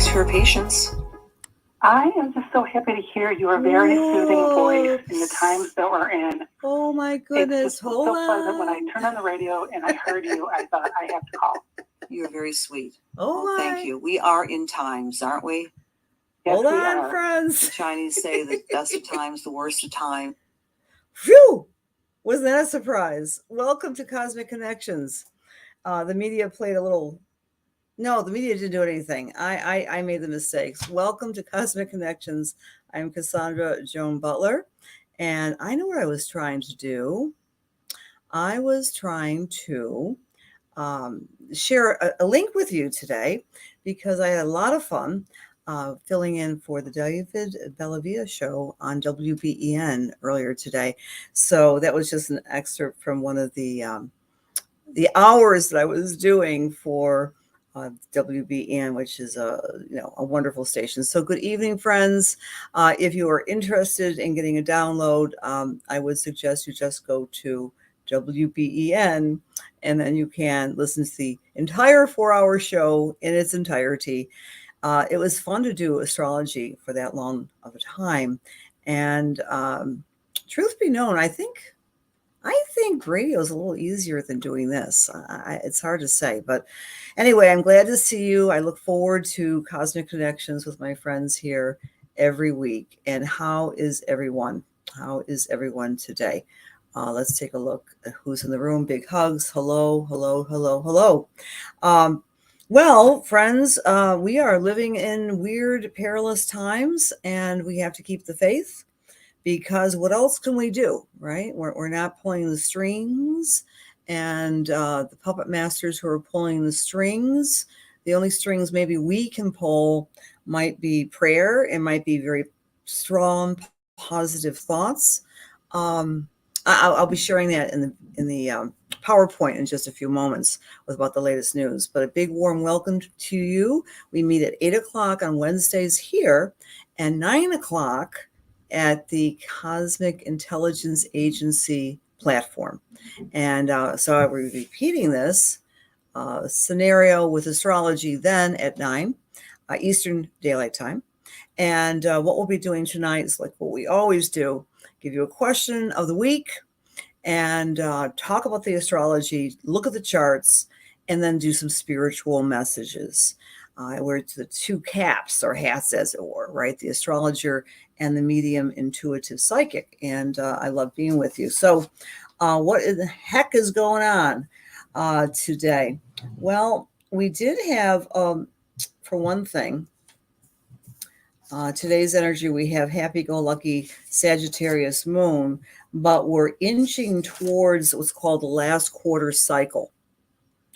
Thanks for your patience. I am just so happy to hear your very soothing voice in the times that we're in. Oh my goodness, It's just so pleasant. When I turned on the radio and I heard you, I thought I have to call. You're very sweet. Oh, thank you. We are in times, aren't we? Yes, Hold we on, are. friends. The Chinese say the best of times, the worst of time. Phew! Wasn't that a surprise? Welcome to Cosmic Connections. The media played a little... No, the media didn't do anything. I made the mistakes. Welcome to Cosmic Connections. I'm Cassandra Joan Butler, and I know what I was trying to do. I was trying to share a link with you today because I had a lot of fun filling in for the David Bellavia show on WBEN earlier today. So that was just an excerpt from one of the hours that I was doing for WBEN, which is a wonderful station. So good evening, friends. If you are interested in getting a download, I would suggest you just go to WBEN, and then you can listen to the entire 4-hour show in its entirety. It was fun to do astrology for that long of a time. And truth be known, I think radio is a little easier than doing this. It's hard to say, but anyway, I'm glad to see you. I look forward to Cosmic Connections with my friends here every week. And how is everyone? How is everyone today? Let's take a look at who's in the room. Big hugs. Hello, hello, hello, hello. Well, friends, we are living in weird, perilous times, and we have to keep the faith. Because what else can we do, right? We're not pulling the strings, and the puppet masters who are pulling the strings, the only strings maybe we can pull might be prayer. It might be very strong, positive thoughts. I'll be sharing that in the PowerPoint in just a few moments about the latest news. But a big warm welcome to you. We meet at 8 o'clock on Wednesdays here, and 9 o'clock at the Cosmic Intelligence Agency platform. And so I will be repeating this scenario with astrology then at 9 Eastern Daylight Time. And what we'll be doing tonight is like what we always do, give you a question of the week and talk about the astrology, look at the charts, and then do some spiritual messages. I wear the two caps or hats, as it were, right? The astrologer and the medium intuitive psychic. And I love being with you. So what the heck is going on today? Well, we did have, for one thing, today's energy, we have happy-go-lucky Sagittarius moon, but we're inching towards what's called the last quarter cycle.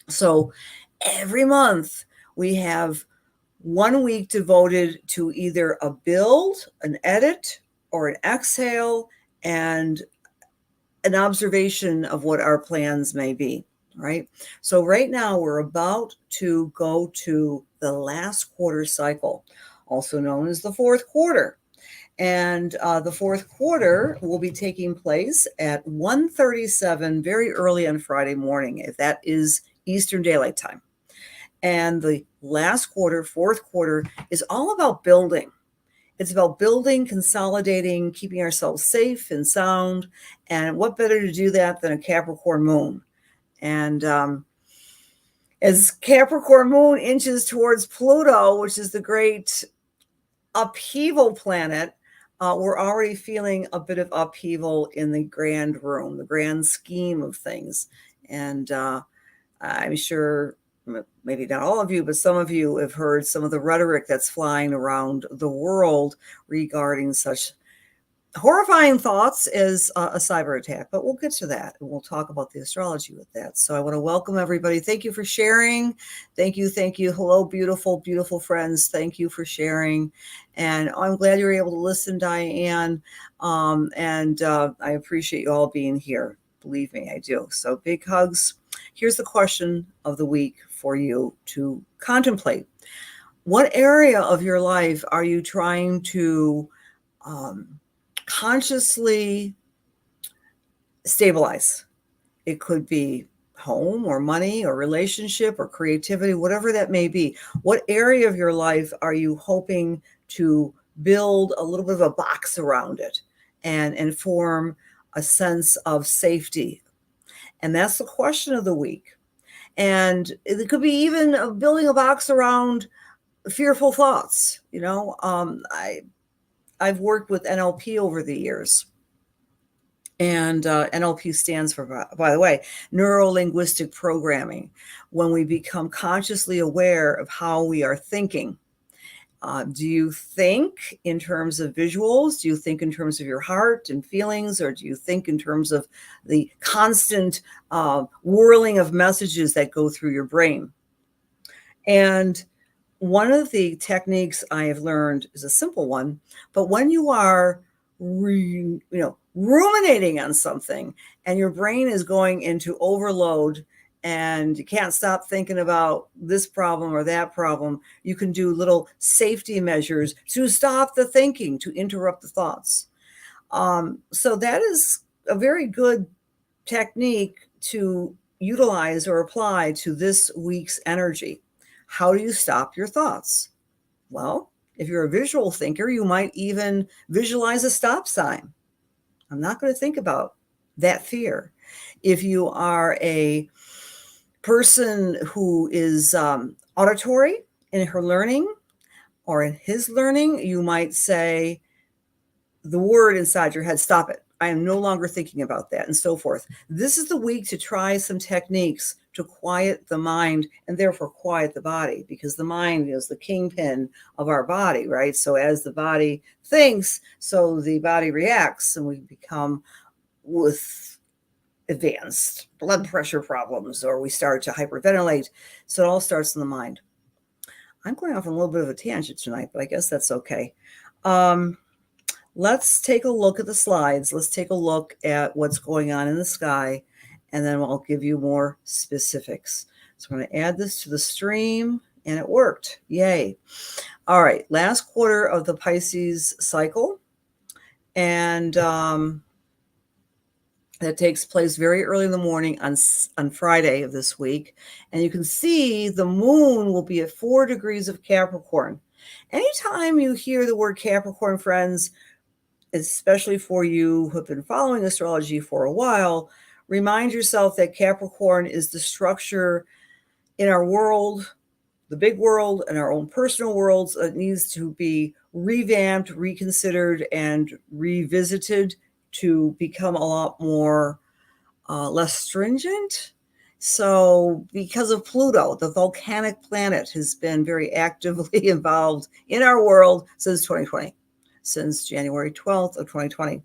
So every month, we have 1 week devoted to either a build, an edit, or an exhale, and an observation of what our plans may be, right? So right now, we're about to go to the last quarter cycle, also known as the fourth quarter. And the fourth quarter will be taking place at 1:37 very early on Friday morning, if that is Eastern Daylight Time. And the last quarter, fourth quarter, is all about building. It's about building, consolidating, keeping ourselves safe and sound. And what better to do that than a Capricorn moon? And as Capricorn moon inches towards Pluto, which is the great upheaval planet, we're already feeling a bit of upheaval in the grand room, the grand scheme of things. And I'm sure maybe not all of you, but some of you have heard some of the rhetoric that's flying around the world regarding such horrifying thoughts as a cyber attack. But we'll get to that, and we'll talk about the astrology with that. So I want to welcome everybody. Thank you for sharing. Thank you. Thank you. Hello, beautiful, beautiful friends. Thank you for sharing. And I'm glad you were able to listen, Diane. And I appreciate you all being here. Believe me, I do. So big hugs. Here's the question of the week for you to contemplate. What area of your life are you trying to consciously stabilize? It could be home or money or relationship or creativity, whatever that may be. What area of your life are you hoping to build a little bit of a box around it and form a sense of safety? And that's the question of the week. And it could be even building a box around fearful thoughts. I've worked with NLP over the years. And NLP stands for, by the way, neuro-linguistic programming. When we become consciously aware of how we are thinking. Do you think in terms of visuals? Do you think in terms of your heart and feelings? Or do you think in terms of the constant whirling of messages that go through your brain? And one of the techniques I have learned is a simple one, but when you are ruminating on something and your brain is going into overload and you can't stop thinking about this problem or that problem, you can do little safety measures to stop the thinking, to interrupt the thoughts. So that is a very good technique to utilize or apply to this week's energy. How do you stop your thoughts? Well, if you're a visual thinker, you might even visualize a stop sign. I'm not going to think about that fear. If you are a person who is auditory in her learning or in his learning, you might say the word inside your head, stop it. I am no longer thinking about that, and so forth. This is the week to try some techniques to quiet the mind and therefore quiet the body, because the mind is the kingpin of our body, right? So as the body thinks, so the body reacts, and we become with advanced blood pressure problems, or we start to hyperventilate. So it all starts in the mind. I'm going off on a little bit of a tangent tonight, but I guess that's okay. Let's take a look at the slides. Let's take a look at what's going on in the sky, and then I'll give you more specifics. So I'm going to add this to the stream, and it worked. Yay. All right, last quarter of the Pisces cycle, and that takes place very early in the morning on Friday of this week. And you can see the moon will be at 4 degrees of Capricorn. Anytime you hear the word Capricorn, friends, especially for you who have been following astrology for a while, remind yourself that Capricorn is the structure in our world, the big world, and our own personal worlds. It needs to be revamped, reconsidered, and revisited to become a lot more less stringent. So because of Pluto, the volcanic planet has been very actively involved in our world since 2020. Since January 12th of 2020.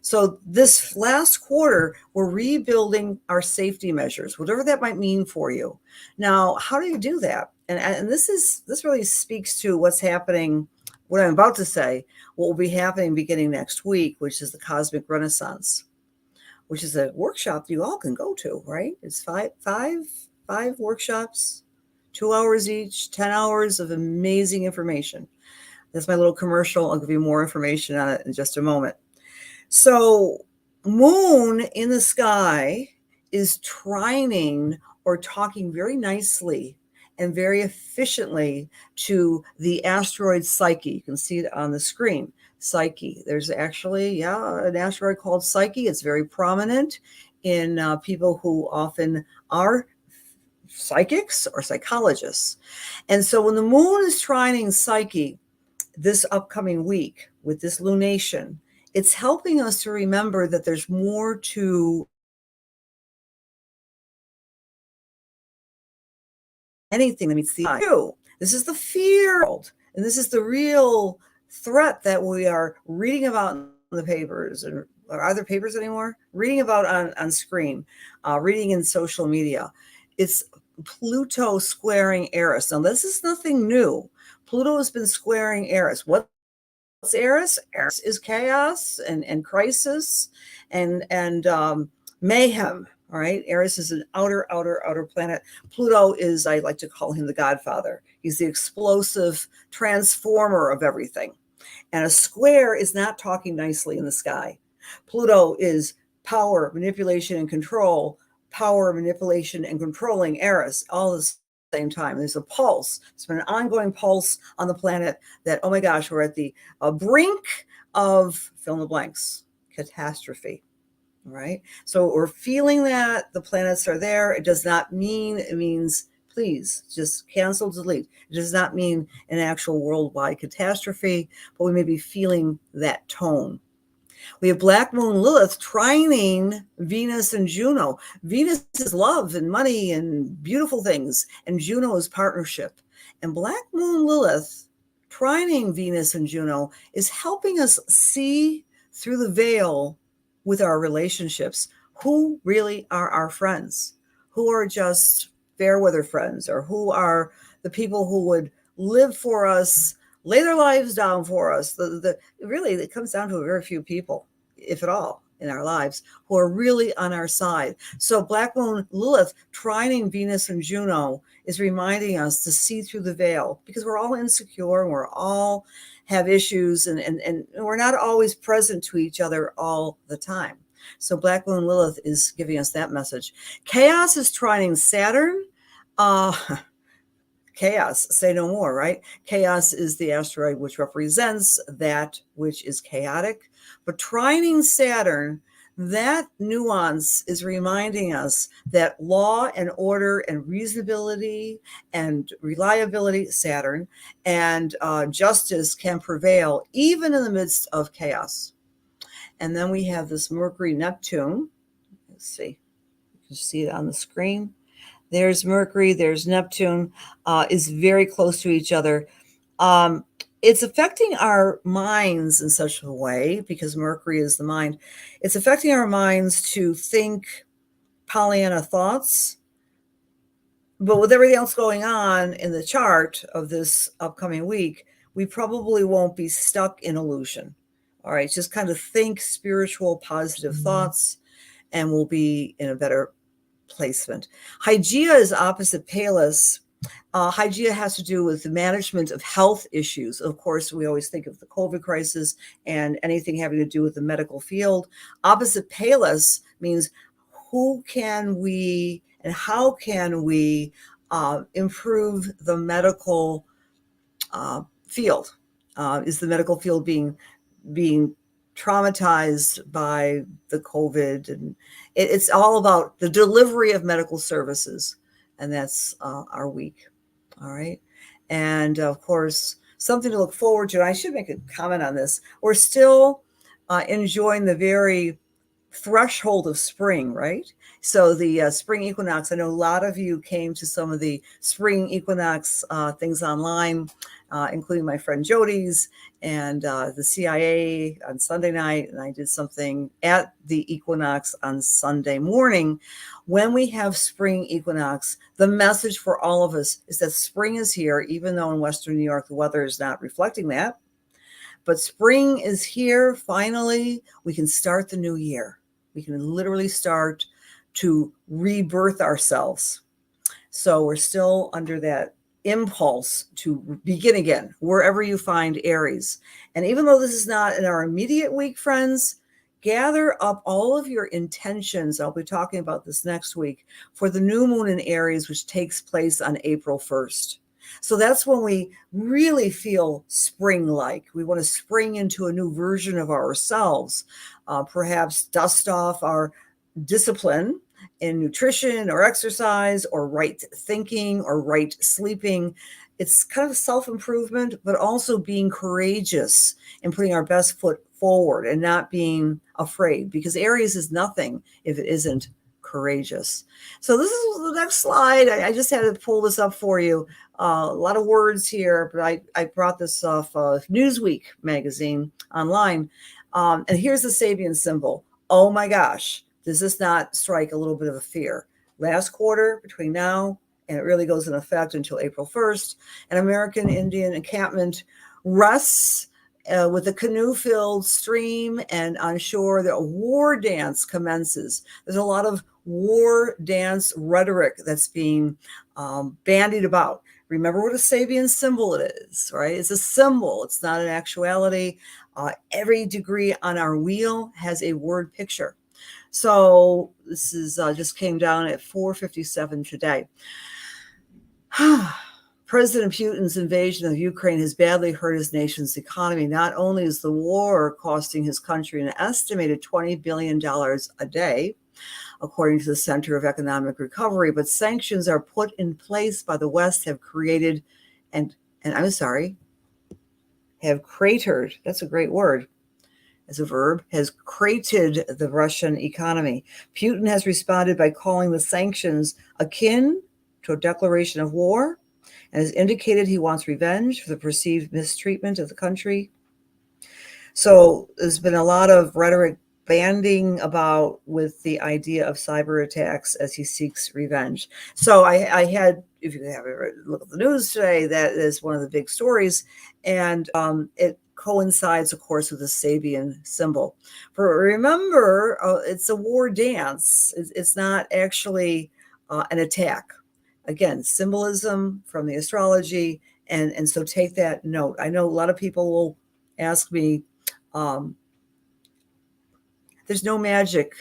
So this last quarter, we're rebuilding our safety measures, whatever that might mean for you. Now, how do you do that? And this really speaks to what's happening, what I'm about to say, what will be happening beginning next week, which is the Cosmic Renaissance, which is a workshop you all can go to, right? It's five workshops, 2 hours each, 10 hours of amazing information. That's my little commercial. I'll give you more information on it in just a moment. So moon in the sky is trining or talking very nicely and very efficiently to the asteroid Psyche. You can see it on the screen. Psyche. There's actually, an asteroid called Psyche. It's very prominent in people who often are psychics or psychologists. And so when the moon is trining Psyche, this upcoming week with this lunation, it's helping us to remember that there's more to anything that meets the eye. This is the fear world, and this is the real threat that we are reading about in the papers. And are there papers anymore? Reading about on screen, reading in social media. It's Pluto squaring Eris. Now, this is nothing new. Pluto has been squaring Eris. What's Eris? Eris is chaos and crisis and mayhem. All right. Eris is an outer planet. Pluto is, I like to call him the godfather. He's the explosive transformer of everything. And a square is not talking nicely in the sky. Pluto is power, manipulation, and control. power, manipulation, and controlling Eris all at the same time. There's a pulse. It's been an ongoing pulse on the planet that, oh my gosh, we're at the brink of fill in the blanks, catastrophe. Right? So we're feeling that the planets are there. It does not mean, it means please just cancel, delete. It does not mean an actual worldwide catastrophe, but we may be feeling that tone. We have Black Moon Lilith trining Venus and Juno. Venus is love and money and beautiful things, and Juno is partnership. And Black Moon Lilith trining Venus and Juno is helping us see through the veil with our relationships who really are our friends, who are just fair weather friends, or who are the people who would live for us, lay their lives down for us. Really, it comes down to a very few people, if at all, in our lives, who are really on our side. So Black Moon Lilith trining Venus and Juno is reminding us to see through the veil, because we're all insecure and we're all have issues, and we're not always present to each other all the time. So Black Moon Lilith is giving us that message. Chaos is trining Saturn. Chaos, say no more, right? Chaos is the asteroid which represents that which is chaotic. But trining Saturn, that nuance is reminding us that law and order and reasonability and reliability, Saturn, and justice can prevail even in the midst of chaos. And then we have this Mercury Neptune. Let's see. You can see it on the screen. There's Mercury, there's Neptune, is very close to each other. It's affecting our minds in such a way, because Mercury is the mind. It's affecting our minds to think Pollyanna thoughts. But with everything else going on in the chart of this upcoming week, we probably won't be stuck in illusion. All right, just kind of think spiritual, positive thoughts, and we'll be in a better placement. Hygeia is opposite Pallas. Hygeia has to do with the management of health issues. Of course, we always think of the COVID crisis and anything having to do with the medical field. Opposite Pallas means who can we and how can we improve the medical field? Is the medical field being traumatized by the COVID? And it's all about the delivery of medical services. And that's our week. All right. And of course, something to look forward to. I should make a comment on this. We're still enjoying the very threshold of spring, right? So the spring equinox, I know a lot of you came to some of the spring equinox things online, including my friend Jody's and the CIA on Sunday night. And I did something at the equinox on Sunday morning. When we have spring equinox, the message for all of us is that spring is here, even though in Western New York, the weather is not reflecting that. But spring is here. Finally, we can start the new year. We can literally start to rebirth ourselves. So we're still under that impulse to begin again, wherever you find Aries. And even though this is not in our immediate week, friends, gather up all of your intentions. I'll be talking about this next week for the new moon in Aries, which takes place on April 1st. So that's when we really feel spring-like. We want to spring into a new version of ourselves, perhaps dust off our discipline in nutrition or exercise or right thinking or right sleeping. It's kind of self-improvement, but also being courageous and putting our best foot forward and not being afraid, because Aries is nothing if it isn't courageous. So this is the next slide. I just had to pull this up for you. A lot of words here, but I brought this off Newsweek magazine online. And here's the Sabian symbol. Oh my gosh, does this not strike a little bit of a fear? Last quarter, between now and it really goes in effect until April 1st, an American Indian encampment rests with a canoe-filled stream, and on shore, the war dance commences. There's a lot of war dance rhetoric that's being bandied about. Remember what a Sabian symbol it is, right? It's a symbol. It's not an actuality. Every degree on our wheel has a word picture. So this is just came down at 4:57 today. President Putin's invasion of Ukraine has badly hurt his nation's economy. Not only is the war costing his country an estimated $20 billion a day, according to the Center of Economic Recovery, but sanctions are put in place by the West have created have cratered, that's a great word, as a verb, has cratered the Russian economy. Putin has responded by calling the sanctions akin to a declaration of war and has indicated he wants revenge for the perceived mistreatment of the country. So there's been a lot of rhetoric banding about with the idea of cyber attacks as he seeks revenge. So I had, if you have a look at the news today, that is one of the big stories. And it coincides, of course, with the Sabian symbol. For remember, it's a war dance. It's not actually an attack. Again, symbolism from the astrology. And so take that note. I know a lot of people will ask me, there's no magic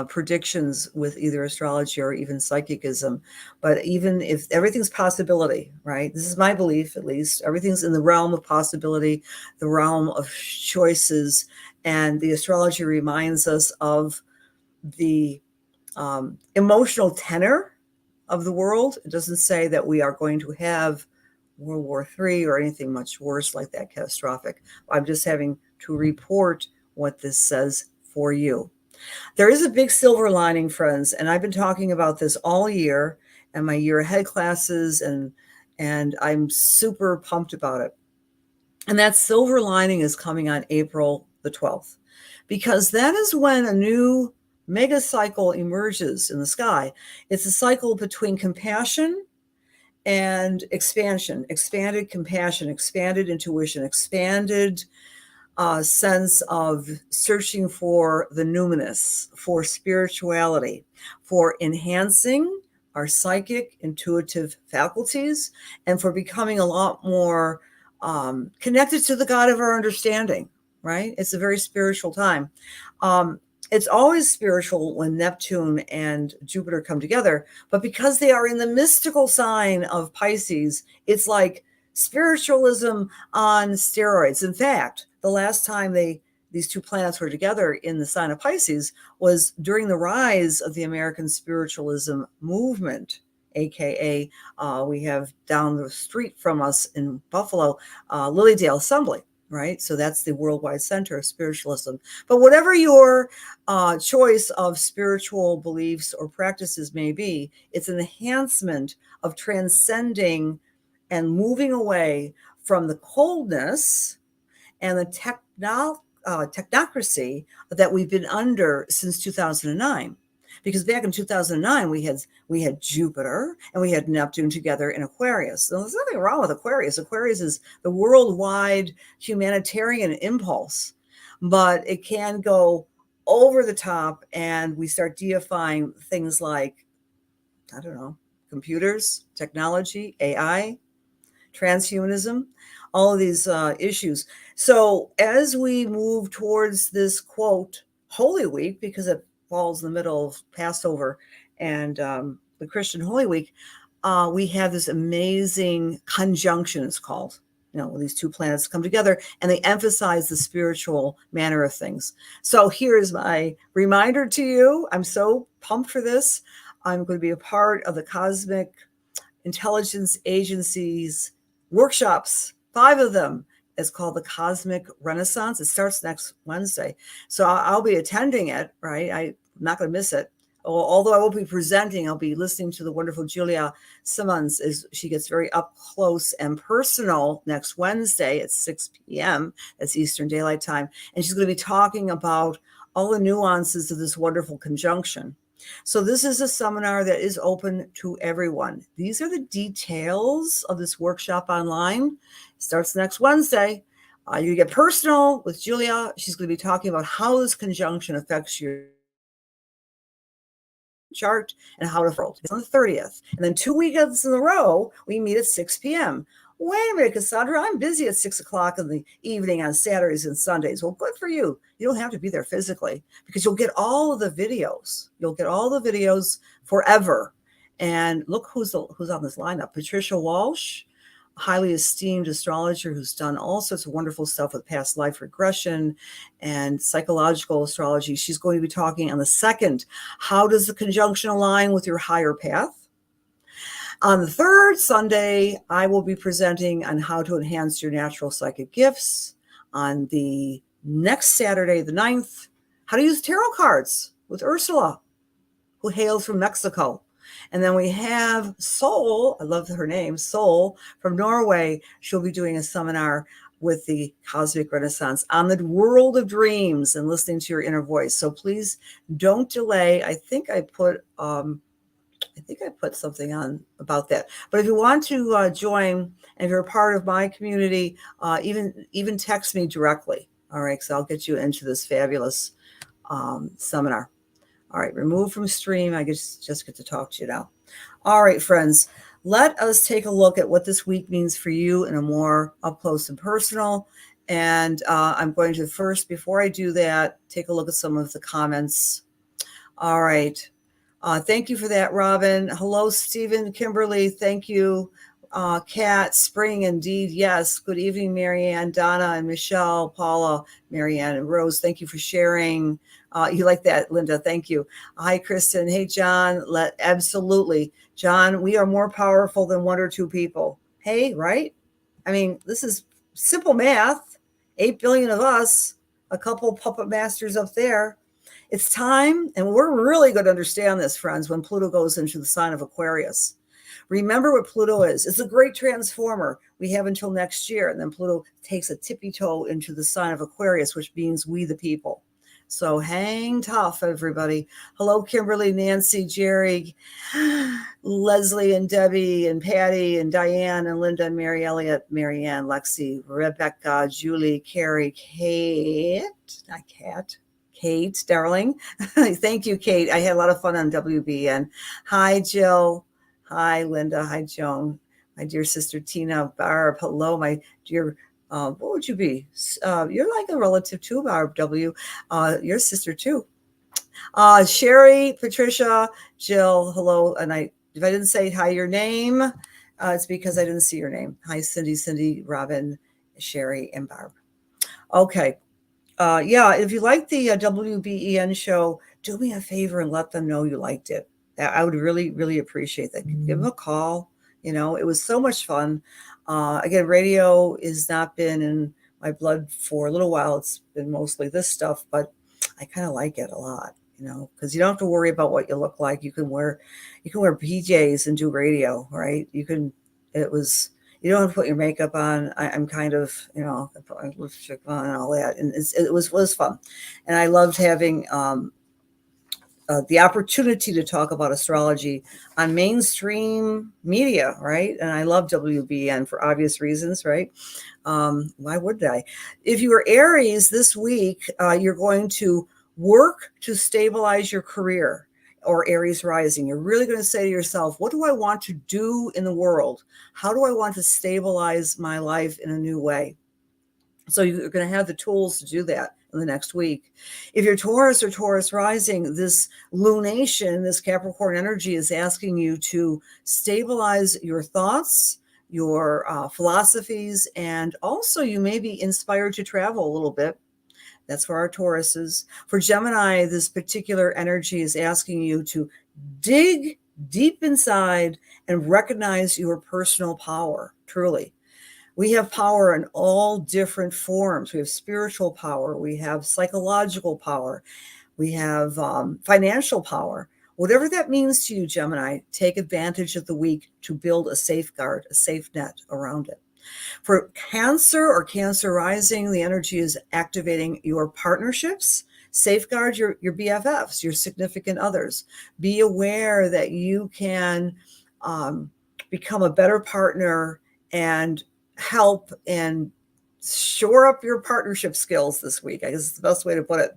predictions with either astrology or even psychicism, but even if everything's possibility, right? This is my belief, at least. Everything's in the realm of possibility, the realm of choices, and the astrology reminds us of the emotional tenor of the world. It doesn't say that we are going to have World War III or anything much worse like that, catastrophic. I'm just having to report what this says for you. There is a big silver lining, friends, and I've been talking about this all year and my year ahead classes, and I'm super pumped about it. And that silver lining is coming on April the 12th, because that is when a new mega cycle emerges in the sky. It's a cycle between compassion and expansion, expanded compassion, expanded intuition, expanded sense of searching for the numinous, for spirituality, for enhancing our psychic, intuitive faculties, and for becoming a lot more connected to the God of our understanding, right? It's a very spiritual time. It's always spiritual when Neptune and Jupiter come together, but because they are in the mystical sign of Pisces, it's like spiritualism on steroids. In fact, the last time these two planets were together in the sign of Pisces was during the rise of the American spiritualism movement, aka we have down the street from us in Buffalo, Lilydale Assembly. Right? So that's the worldwide center of spiritualism. But whatever your choice of spiritual beliefs or practices may be, it's an enhancement of transcending and moving away from the coldness and the technocracy that we've been under since 2009. Because back in 2009, we had Jupiter and we had Neptune together in Aquarius. So there's nothing wrong with Aquarius. Aquarius is the worldwide humanitarian impulse, but it can go over the top and we start deifying things like, I don't know, computers, technology, AI, transhumanism, all of these issues. So as we move towards this, quote, Holy Week, because it falls in the middle of Passover and the Christian Holy Week, we have this amazing conjunction, it's called, when these two planets come together and they emphasize the spiritual manner of things. So here's my reminder to you. I'm so pumped for this. I'm going to be a part of the Cosmic Intelligence Agency's workshops, 5 of them. It's called the Cosmic Renaissance. It starts next Wednesday. So I'll be attending it, right? I'm not going to miss it. Although I won't be presenting, I'll be listening to the wonderful Julia Simmons as she gets very up close and personal next Wednesday at 6 p.m. That's Eastern Daylight Time. And she's going to be talking about all the nuances of this wonderful conjunction. So this is a seminar that is open to everyone. These are the details of this workshop online. It starts next Wednesday. You get personal with Julia. She's going to be talking about how this conjunction affects your chart and how to fold. It's on the 30th. And then 2 weekends in a row, we meet at 6 p.m. Wait a minute, Cassandra, I'm busy at 6 o'clock in the evening on Saturdays and Sundays. Well, good for you. You don't have to be there physically because you'll get all of the videos. You'll get all the videos forever. And look who's on this lineup. Patricia Walsh, highly esteemed astrologer who's done all sorts of wonderful stuff with past life regression and psychological astrology. She's going to be talking on the 2nd. How does the conjunction align with your higher path? On the 3rd Sunday, I will be presenting on how to enhance your natural psychic gifts. On the next Saturday, the 9th, how to use tarot cards with Ursula, who hails from Mexico. And then we have Sol, I love her name, Sol from Norway. She'll be doing a seminar with the Cosmic Renaissance on the world of dreams and listening to your inner voice. So please don't delay. I think I put something on about that. But if you want to join, and if you're a part of my community, even text me directly. All right, because I'll get you into this fabulous seminar. All right, remove from stream. I just get to talk to you now. All right, friends, let us take a look at what this week means for you in a more up close and personal. And I'm going to first, before I do that, take a look at some of the comments. All right. Thank you for that, Robin. Hello, Stephen, Kimberly. Thank you. Kat, Spring, indeed. Yes. Good evening, Marianne, Donna, and Michelle, Paula, Marianne, and Rose. Thank you for sharing. You like that, Linda. Thank you. Hi, Kristen. Hey, John. Absolutely. John, we are more powerful than 1 or 2 people. Hey, right? I mean, this is simple math. 8 billion of us, a couple puppet masters up there. It's time, and we're really going to understand this, friends, when Pluto goes into the sign of Aquarius. Remember what Pluto is. It's a great transformer. We have until next year, and then Pluto takes a tippy toe into the sign of Aquarius, which means we the people. So hang tough, everybody. Hello, Kimberly, Nancy, Jerry, Leslie, and Debbie, and Patty, and Diane, and Linda, and Mary Elliott, Marianne, Lexi, Rebecca, Julie, Carrie, Kate, darling. Thank you, Kate. I had a lot of fun on WBN. Hi, Jill. Hi, Linda. Hi, Joan. My dear sister, Tina. Barb. Hello, my dear, what would you be? You're like a relative too, Barb W. Your sister too. Sherry, Patricia, Jill. Hello. And if I didn't say hi, your name, it's because I didn't see your name. Hi, Cindy, Robin, Sherry, and Barb. Okay. If you like the WBEN show, do me a favor and let them know you liked it. I would really, really appreciate that. Give them a call. It was so much fun. Again, radio has not been in my blood for a little while. It's been mostly this stuff, but I kind of like it a lot, because you don't have to worry about what you look like. You can wear PJs and do radio, right? You don't have to put your makeup on. I'm kind of, I put my lipstick on and all that. And it was fun. And I loved having the opportunity to talk about astrology on mainstream media, right? And I love WBN for obvious reasons, right? Why would I? If you are Aries this week, you're going to work to stabilize your career, or Aries rising. You're really going to say to yourself, what do I want to do in the world? How do I want to stabilize my life in a new way? So you're going to have the tools to do that in the next week. If you're Taurus or Taurus rising, this lunation, this Capricorn energy is asking you to stabilize your thoughts, your philosophies, and also you may be inspired to travel a little bit. That's for our Tauruses. For Gemini, this particular energy is asking you to dig deep inside and recognize your personal power, truly. We have power in all different forms. We have spiritual power. We have psychological power. We have financial power. Whatever that means to you, Gemini, take advantage of the week to build a safeguard, a safe net around it. For Cancer or Cancer rising, the energy is activating your partnerships. Safeguard your BFFs, your significant others. Be aware that you can become a better partner and help and shore up your partnership skills this week. I guess it's the best way to put it.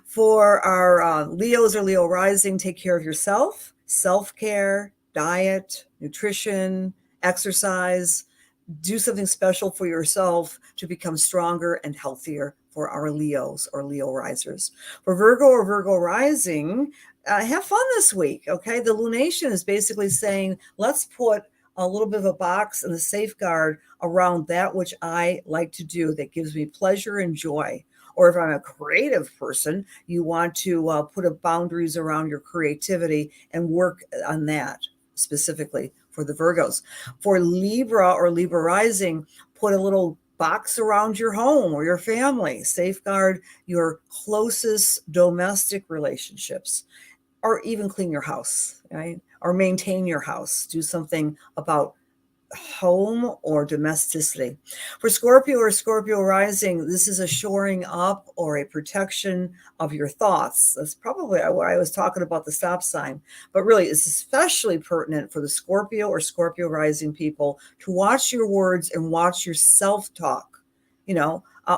For our Leos or Leo rising, take care of yourself, self-care, diet, nutrition, exercise. do something special for yourself to become stronger and healthier for our Leos or Leo risers. For Virgo or Virgo rising, have fun this week, okay? The lunation is basically saying, let's put a little bit of a box and a safeguard around that which I like to do that gives me pleasure and joy. Or if I'm a creative person, you want to put up boundaries around your creativity and work on that specifically for the Virgos. For Libra or Libra rising, put a little box around your home or your family. Safeguard your closest domestic relationships, or even clean your house, right? Or maintain your house. Do something about home or domesticity. For Scorpio or Scorpio rising, this is a shoring up or a protection of your thoughts. That's probably why I was talking about the stop sign, but really it's especially pertinent for the Scorpio or Scorpio rising people to watch your words and watch your self-talk.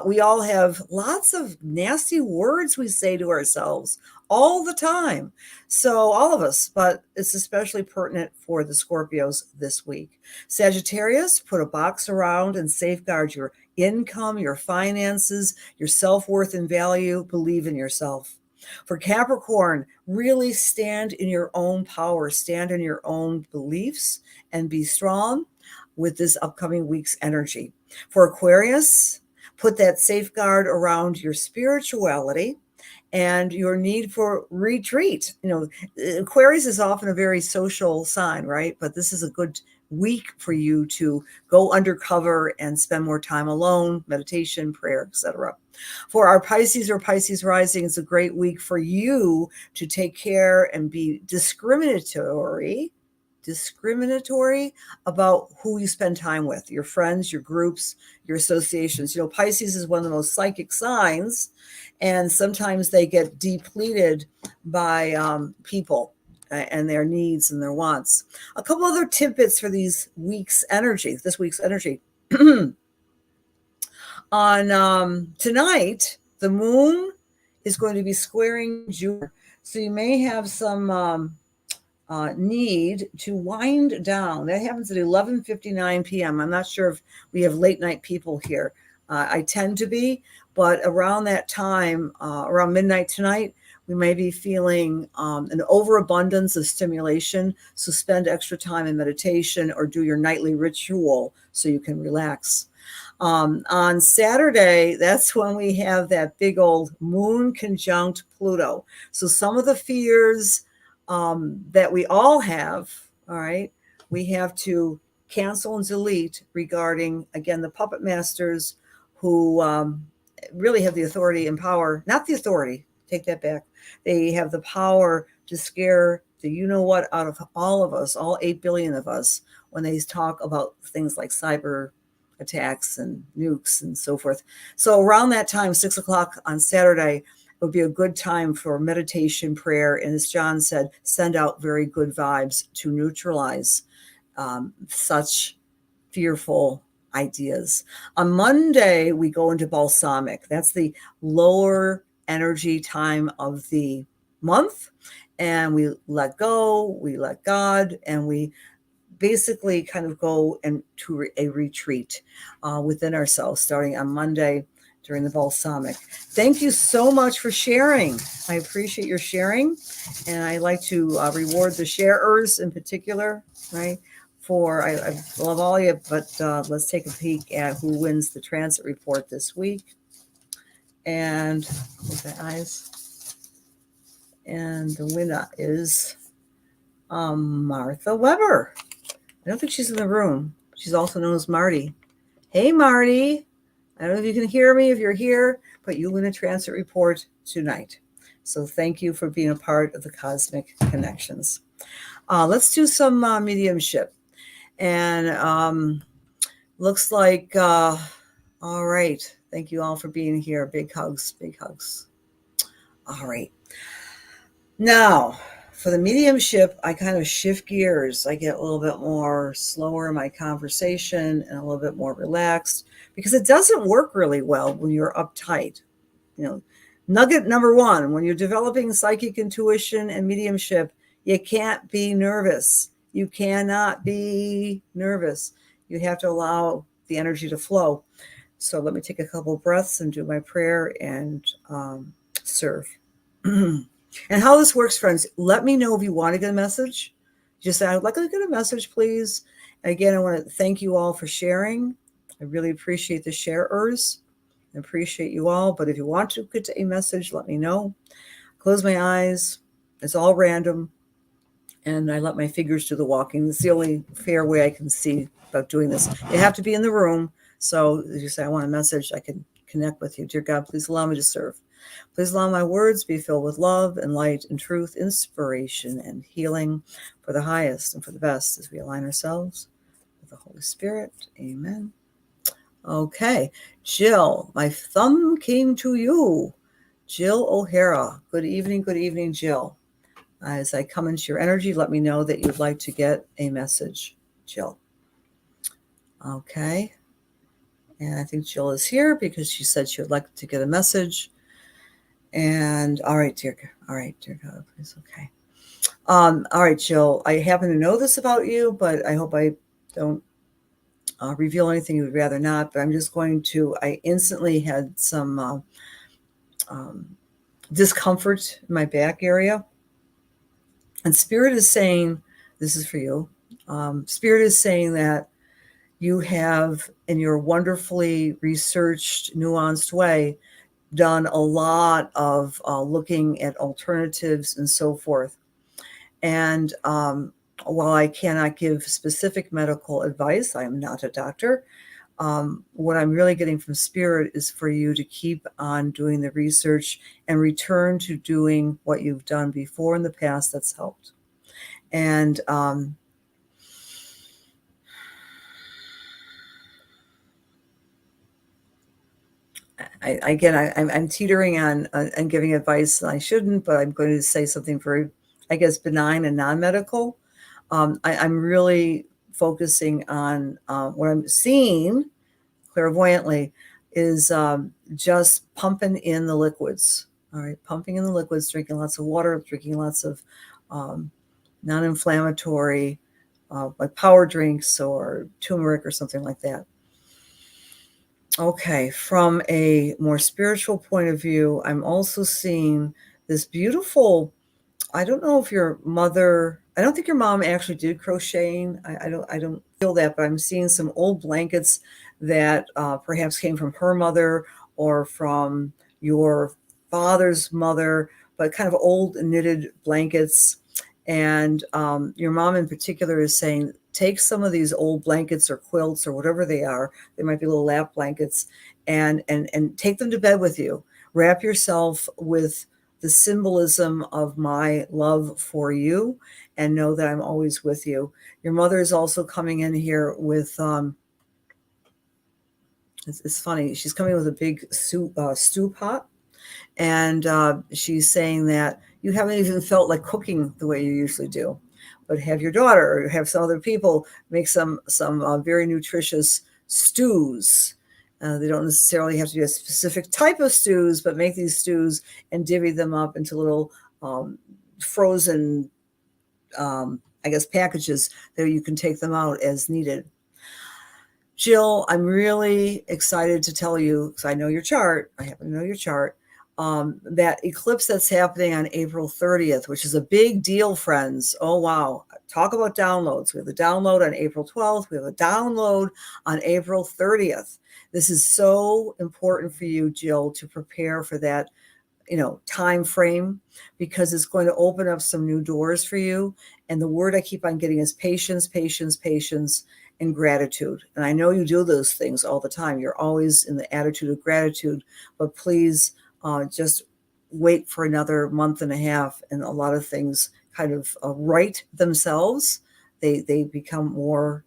We all have lots of nasty words we say to ourselves all the time. So all of us, but it's especially pertinent for the Scorpios this week. Sagittarius, put a box around and safeguard your income, your finances, your self-worth and value. Believe in yourself. For Capricorn, really stand in your own power, stand in your own beliefs, and be strong with this upcoming week's energy. For Aquarius, put that safeguard around your spirituality and your need for retreat. Aquarius is often a very social sign, right? But this is a good week for you to go undercover and spend more time alone, meditation, prayer, etc. For our Pisces or Pisces rising, it's a great week for you to take care and be discriminatory about who you spend time with, your friends, your groups, your associations. Pisces is one of the most psychic signs, and sometimes they get depleted by people and their needs and their wants. A couple other tidbits for this week's energy. On tonight, the moon is going to be squaring Jupiter, so you may have some need to wind down. That happens at 11:59 p.m. I'm not sure if we have late night people here. I tend to be, but around that time, around midnight tonight, we may be feeling an overabundance of stimulation. So spend extra time in meditation or do your nightly ritual so you can relax. On Saturday, that's when we have that big old moon conjunct Pluto. So some of the fears that we all have, all right, we have to cancel and delete regarding, again, the puppet masters who really have the authority and power, not the authority, take that back. They have the power to scare the you-know-what out of all of us, all 8 billion of us, when they talk about things like cyber attacks and nukes and so forth. So around that time, 6 o'clock on Saturday, it would be a good time for meditation, prayer, and as John said, send out very good vibes to neutralize such fearful ideas. On Monday, we go into balsamic. That's the lower energy time of the month, and we let go, we let God, and we basically kind of go into a retreat within ourselves starting on Monday during the balsamic. Thank you so much for sharing. I appreciate your sharing, and I like to reward the sharers in particular, right? I love all of you, but let's take a peek at who wins the transit report this week. And with the eyes, and the winner is Martha Weber. I don't think she's in the room. She's also known as Marty. Hey, Marty. I don't know if you can hear me if you're here, but you win a transit report tonight. So thank you for being a part of the Cosmic Connections. Let's do some mediumship. And looks like, all right. Thank you all for being here. Big hugs, big hugs. All right. Now, for the mediumship, I kind of shift gears. I get a little bit more slower in my conversation and a little bit more relaxed because it doesn't work really well when you're uptight. Nugget number one, when you're developing psychic intuition and mediumship, you can't be nervous. You cannot be nervous. You have to allow the energy to flow. So let me take a couple of breaths and do my prayer and serve. And how this works, friends, let me know if you want to get a message. Just say, I'd like to get a message, please. Again, I want to thank you all for sharing. I really appreciate the sharers. I appreciate you all. But if you want to get a message, let me know. Close my eyes. It's all random. And I let my fingers do the walking. It's the only fair way I can see about doing this. You have to be in the room. So if you say, I want a message, I can connect with you. Dear God, please allow me to serve. Please allow my words be filled with love and light and truth, inspiration and healing for the highest and for the best as we align ourselves with the Holy Spirit. Amen. Okay. Jill, my thumb came to you. Jill O'Hara. Good evening, Jill. As I come into your energy, let me know that you'd like to get a message, Jill. Okay. And I think Jill is here because she said she would like to get a message. And all right, dear God, please. Okay. All right, Jill, I happen to know this about you, but I hope I don't reveal anything you would rather not. But I'm just going to, I instantly had some discomfort in my back area. And Spirit is saying, this is for you. Spirit is saying that you have, in your wonderfully researched, nuanced way, done a lot of looking at alternatives and so forth. And while I cannot give specific medical advice, I am not a doctor. What I'm really getting from Spirit is for you to keep on doing the research and return to doing what you've done before in the past that's helped. And I'm teetering on giving advice I shouldn't, but I'm going to say something very, I guess, benign and non-medical. I'm really focusing on what I'm seeing clairvoyantly is just pumping in the liquids. All right, pumping in the liquids, drinking lots of water, drinking lots of non-inflammatory, like power drinks or turmeric or something like that. Okay, from a more spiritual point of view, I'm also seeing this beautiful, I don't know if your mother, I don't think your mom actually did crocheting. I don't feel that, but I'm seeing some old blankets that perhaps came from her mother or from your father's mother, but kind of old knitted blankets. And your mom in particular is saying, take some of these old blankets or quilts or whatever they are. They might be little lap blankets, and take them to bed with you. Wrap yourself with the symbolism of my love for you, and know that I'm always with you. Your mother is also coming in here with, it's funny, she's coming with a big stew pot, and she's saying that you haven't even felt like cooking the way you usually do, but have your daughter or have some other people make some very nutritious stews. They don't necessarily have to be a specific type of stews, but make these stews and divvy them up into little frozen, I guess, packages that you can take them out as needed. Jill, I'm really excited to tell you, because I know your chart, I happen to know your chart, that eclipse that's happening on April 30th, which is a big deal, friends. Oh, wow. Talk about downloads. We have a download on April 12th. We have a download on April 30th. This is so important for you, Jill, to prepare for that, time frame, because it's going to open up some new doors for you. And the word I keep on getting is patience, patience, patience, and gratitude. And I know you do those things all the time. You're always in the attitude of gratitude, but please just wait for another month and a half, and a lot of things kind of right themselves. They become more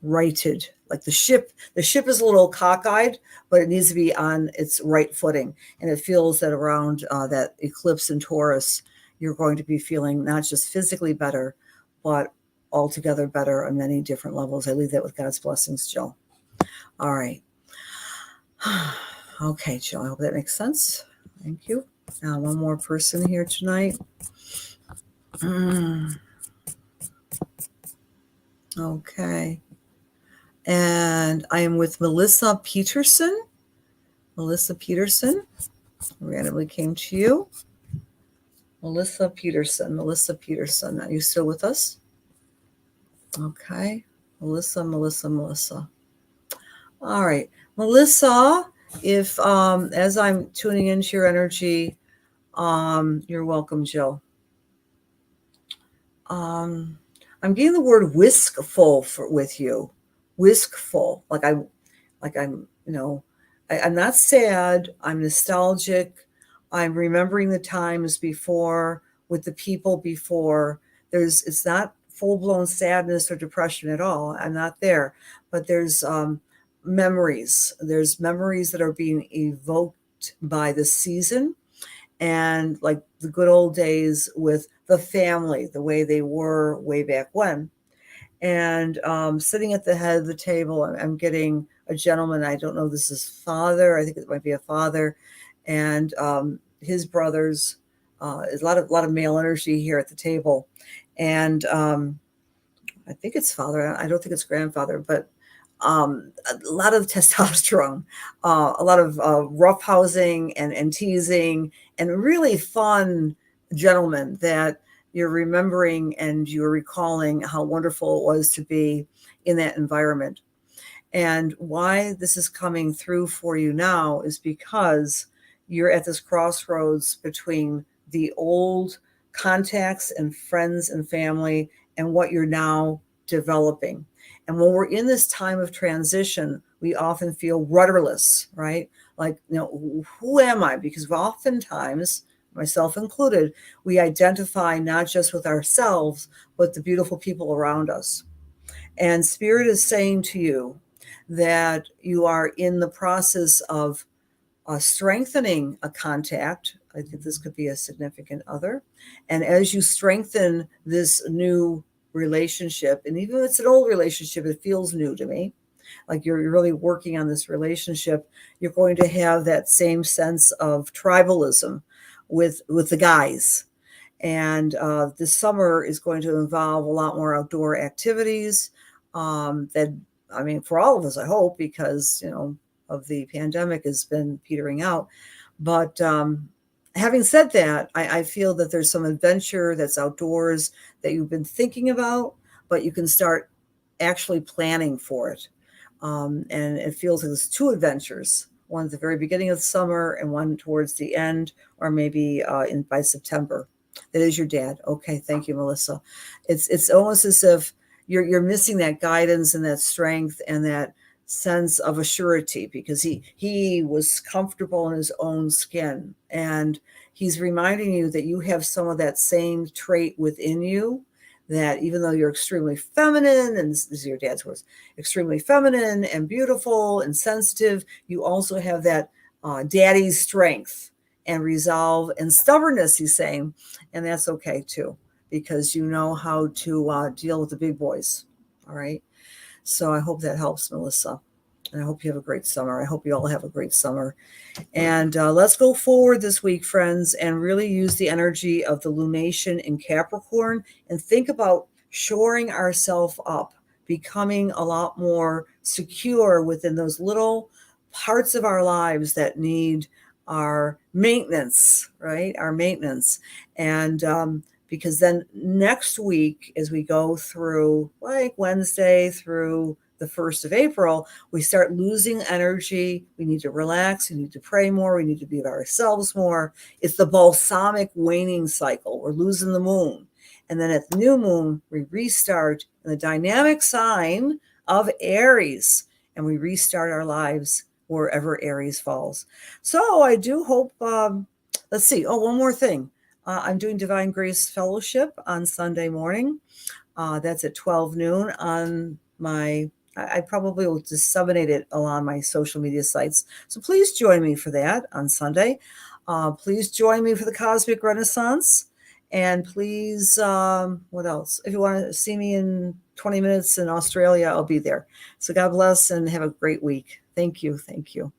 righted. Like the ship is a little cockeyed, but it needs to be on its right footing. And it feels that around that eclipse in Taurus, you're going to be feeling not just physically better, but altogether better on many different levels. I leave that with God's blessings, Jill. All right. Okay, Jill, I hope that makes sense. Thank you. Now, one more person here tonight. Okay. And I am with Melissa Peterson. Melissa Peterson randomly came to you. Melissa Peterson. Melissa Peterson. Are you still with us? Okay. Melissa. All right. Melissa, if as I'm tuning into your energy, you're welcome, Jill. I'm getting the word whiskful with you. Whiskful. I'm, I'm not sad. I'm nostalgic. I'm remembering the times before with the people before. It's not full blown sadness or depression at all. I'm not there, but there's memories. There's memories that are being evoked by the season and like the good old days with the family, the way they were way back when. And sitting at the head of the table, I'm getting a gentleman. I don't know, this is father. I think it might be a father, and his brothers. There's a lot of male energy here at the table, and I think it's father. I don't think it's grandfather, but a lot of testosterone, a lot of roughhousing and teasing, and really fun gentlemen that you're remembering and you're recalling how wonderful it was to be in that environment. And why this is coming through for you now is because you're at this crossroads between the old contacts and friends and family and what you're now developing. And when we're in this time of transition, we often feel rudderless, right? Like, who am I? Because oftentimes, myself included, we identify not just with ourselves, but the beautiful people around us. And Spirit is saying to you that you are in the process of strengthening a contact. I think this could be a significant other. And as you strengthen this new relationship, and even if it's an old relationship, it feels new to me, like you're really working on this relationship, you're going to have that same sense of tribalism with the guys. And this summer is going to involve a lot more outdoor activities that, I mean, for all of us, I hope, because, of the pandemic has been petering out. But having said that, I feel that there's some adventure that's outdoors that you've been thinking about, but you can start actually planning for it. And it feels like there's two adventures, one at the very beginning of the summer and one towards the end, or maybe by September. That is your dad. Okay, thank you, Melissa. It's almost as if you're missing that guidance and that strength and that sense of a surety, because he was comfortable in his own skin, and he's reminding you that you have some of that same trait within you, that even though you're extremely feminine, and this is your dad's words, extremely feminine and beautiful and sensitive, you also have that daddy's strength and resolve and stubbornness, he's saying. And that's okay too, because you know how to deal with the big boys. All right. So I hope that helps, Melissa. And I hope you have a great summer. I hope you all have a great summer. And let's go forward this week, friends, and really use the energy of the lunation in Capricorn and think about shoring ourselves up, becoming a lot more secure within those little parts of our lives that need our maintenance, right? Our maintenance. And because then next week, as we go through like Wednesday through the 1st of April, we start losing energy. We need to relax. We need to pray more. We need to be with ourselves more. It's the balsamic waning cycle. We're losing the moon. And then at the new moon, we restart in the dynamic sign of Aries, and we restart our lives wherever Aries falls. So I do hope, let's see. Oh, one more thing. I'm doing Divine Grace Fellowship on Sunday morning. That's at 12 noon on I probably will disseminate it along my social media sites. So please join me for that on Sunday. Please join me for the Cosmic Renaissance. And please, what else? If you want to see me in 20 minutes in Australia, I'll be there. So God bless and have a great week. Thank you. Thank you.